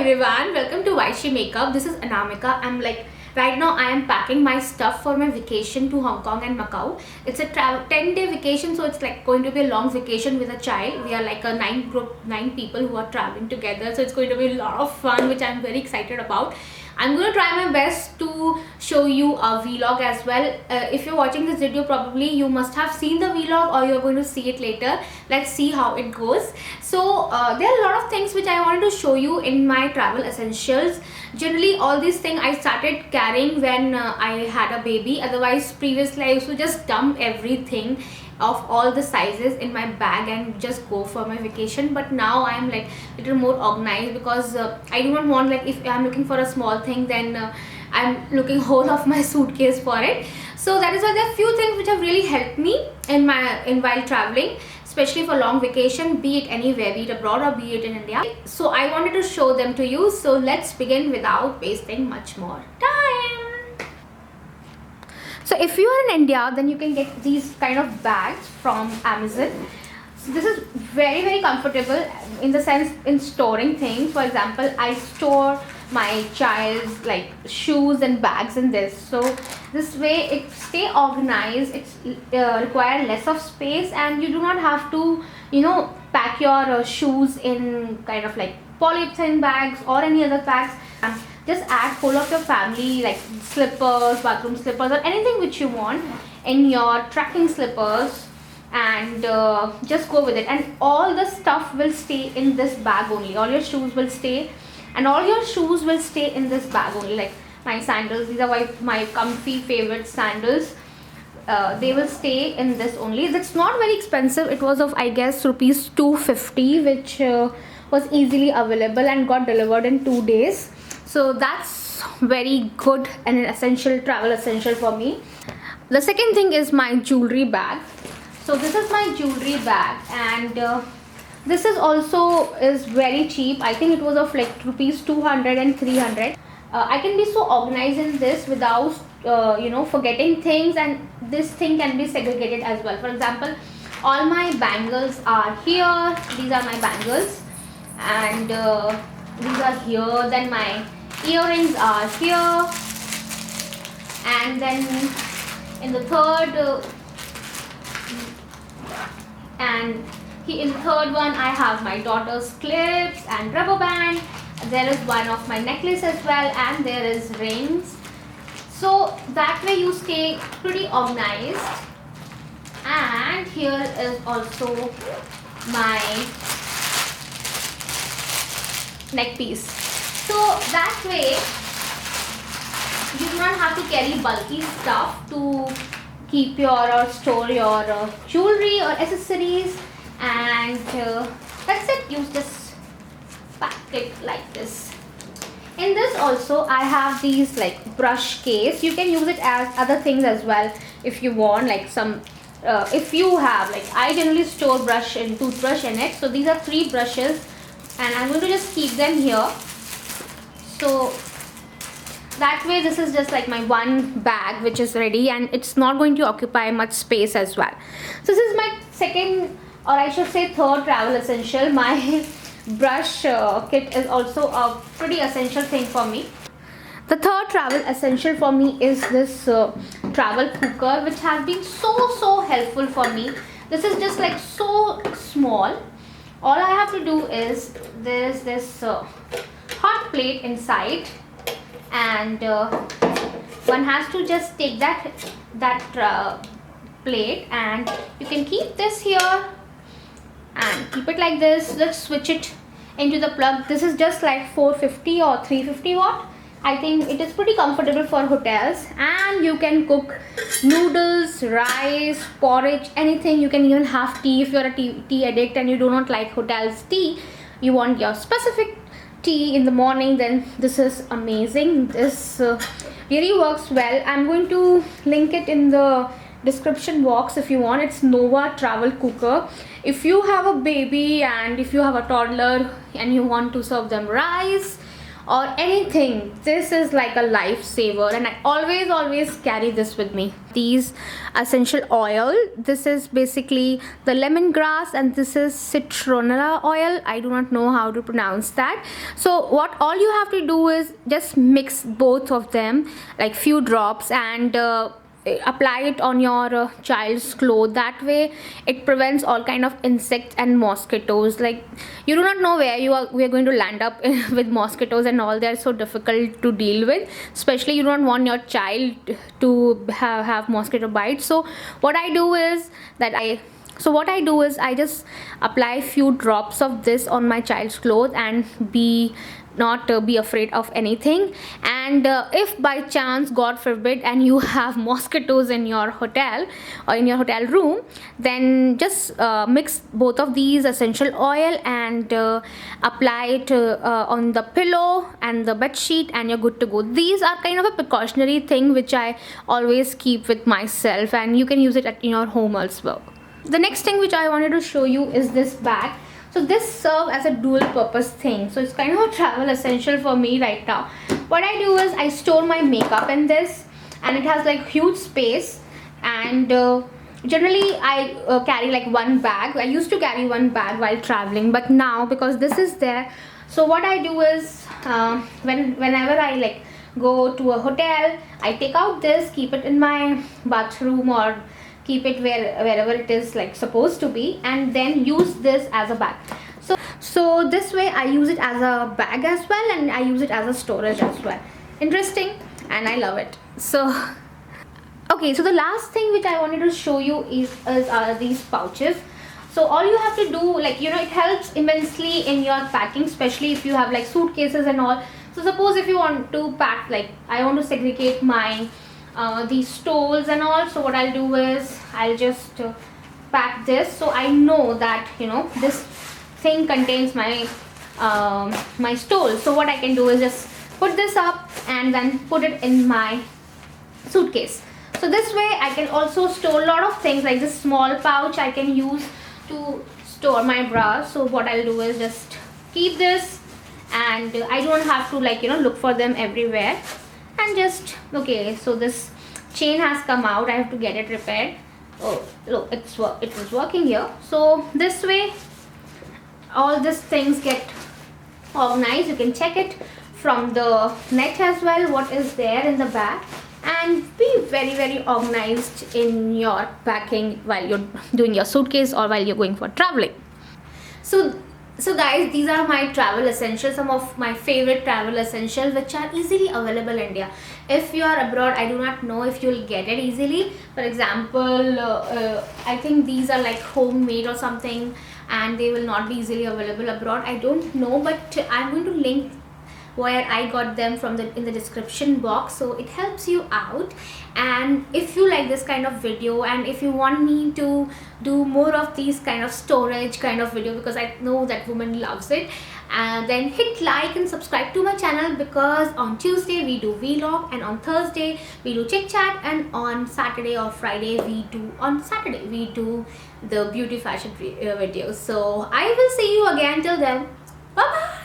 everyone, welcome to Vaishi Makeup. This is Anamika. Right now I am packing my stuff for my vacation to Hong Kong and Macau. It's a 10-day vacation, so it's like going to be a long vacation with a child. We are like a 9 people who are traveling together, so it's going to be a lot of fun, which I'm very excited about. I'm going to try my best to show you a vlog as well. If you're watching this video, probably you must have seen the vlog or you're going to see it later. Let's see how it goes. So there are a lot of things which I wanted to show you in my travel essentials. Generally all these things I started carrying when I had a baby. Otherwise previously I used to just dump everything of all the sizes in my bag and just go for my vacation. But now I am like a little more organized because I do not want, like, if I'm looking for a small thing, then I'm looking whole of my suitcase for it. So that is why there are few things which have really helped me in while traveling, especially for long vacation, be it anywhere, be it abroad or be it in India. So I wanted to show them to you. So let's begin without wasting much more time. So if you are in India, then you can get these kind of bags from Amazon. So this is very comfortable in the sense in storing things. For example, I store my child's like shoes and bags in this. So this way it stay organized. It's require less of space, and you do not have to, you know, pack your shoes in kind of like polythene bags or any other bags. Just add full of your family, like slippers, bathroom slippers, or anything which you want in your trekking slippers, and just go with it. And all the stuff will stay in this bag only. All your shoes will stay, and all your shoes will stay in this bag only. Like my sandals, these are my comfy favorite sandals. They will stay in this only. It's not very expensive. It was of, I guess, rupees 250, which was easily available and got delivered in 2 days. So that's very good and an essential travel essential for me. The second thing is my jewelry bag. So this is my jewelry bag, and this is also is very cheap. I think it was of like rupees 200 and 300. I can be so organized in this without forgetting things, and this thing can be segregated as well. For example, all my bangles are here. These are my bangles, and these are here. Then my earrings are here, and then in the third in the third one I have my daughter's clips and rubber band. There is one of my necklace as well, and there is rings. So that way you stay pretty organized. And here is also my neck piece. So that way you do not have to carry bulky stuff to keep your or store your jewelry or accessories. And that's it. You just pack it like this. In this also I have these like brush case. You can use it as other things as well if you want, like some if you have, like, I generally store brush and toothbrush in it. So these are 3 brushes, and I'm going to just keep them here. So that way this is just like my one bag which is ready, and it's not going to occupy much space as well. So this is my second, or I should say third travel essential. My brush kit is also a pretty essential thing for me. The third travel essential for me is this travel cooker, which has been so helpful for me. This is just like so small. All I have to do is, there is this hot plate inside, and one has to just take that plate, and you can keep this here and keep it like this. Let's switch it into the plug. This is just like 450 or 350 watt. I think it is pretty comfortable for hotels, and you can cook noodles, rice, porridge, anything. You can even have tea if you're a tea addict and you do not like hotels tea. You want your specific tea in the morning, then this is amazing. This really works well. I'm going to link it in the description box if you want. It's Nova travel cooker. If you have a baby and if you have a toddler and you want to serve them rice or anything, this is like a lifesaver, and I always carry this with me. These essential oil, this is basically the lemongrass and this is citronella oil. I do not know how to pronounce that. So what all you have to do is just mix both of them, like few drops, and apply it on your child's clothes. That way it prevents all kind of insects and mosquitoes. Like, you do not know where we are going to land up with mosquitoes and all. They are so difficult to deal with, especially you don't want your child to have mosquito bites. So what I do is I just apply few drops of this on my child's clothes and not be afraid of anything. And if by chance, God forbid, and you have mosquitoes in your hotel or in your hotel room, then just mix both of these essential oil and apply it on the pillow and the bed sheet, and you're good to go. These are kind of a precautionary thing which I always keep with myself, and you can use it in your home as well. The next thing which I wanted to show you is this bag. So this serves as a dual purpose thing, so it's kind of a travel essential for me right now. What I do is I store my makeup in this, and it has like huge space, and generally I carry like one bag. I used to carry one bag while traveling, but now because this is there, so what I do is whenever I like go to a hotel, I take out this, keep it in my bathroom or keep it wherever it is like supposed to be, and then use this as a bag. So this way I use it as a bag as well, and I use it as a storage as well. Interesting, and I love it. So okay, so the last thing which I wanted to show you is these pouches. So all you have to do, like, it helps immensely in your packing, especially if you have like suitcases and all. So suppose if you want to pack, like I want to segregate my these stoles and all, so what I'll do is I'll just pack this, so I know that this thing contains my my stole. So what I can do is just put this up and then put it in my suitcase. So this way I can also store a lot of things. Like this small pouch I can use to store my bras. So what I'll do is just keep this, and I don't have to like look for them everywhere. And just okay, so this chain has come out. I have to get it repaired. Oh look, it was working here. So this way all these things get organized. You can check it from the net as well, what is there in the bag, and be very organized in your packing while you're doing your suitcase or while you're going for traveling. So guys, these are my travel essentials, some of my favorite travel essentials which are easily available in India. If you are abroad, I do not know if you'll get it easily. For example, I think these are like homemade or something, and they will not be easily available abroad. I don't know, but I'm going to link where I got them from in the description box, so it helps you out. And if you like this kind of video, and if you want me to do more of these kind of storage kind of video, because I know that woman loves it, then hit like and subscribe to my channel, because on Tuesday we do vlog, and on Thursday we do chit chat, and on Saturday or Friday we do the beauty fashion videos. So I will see you again. Till then, bye bye.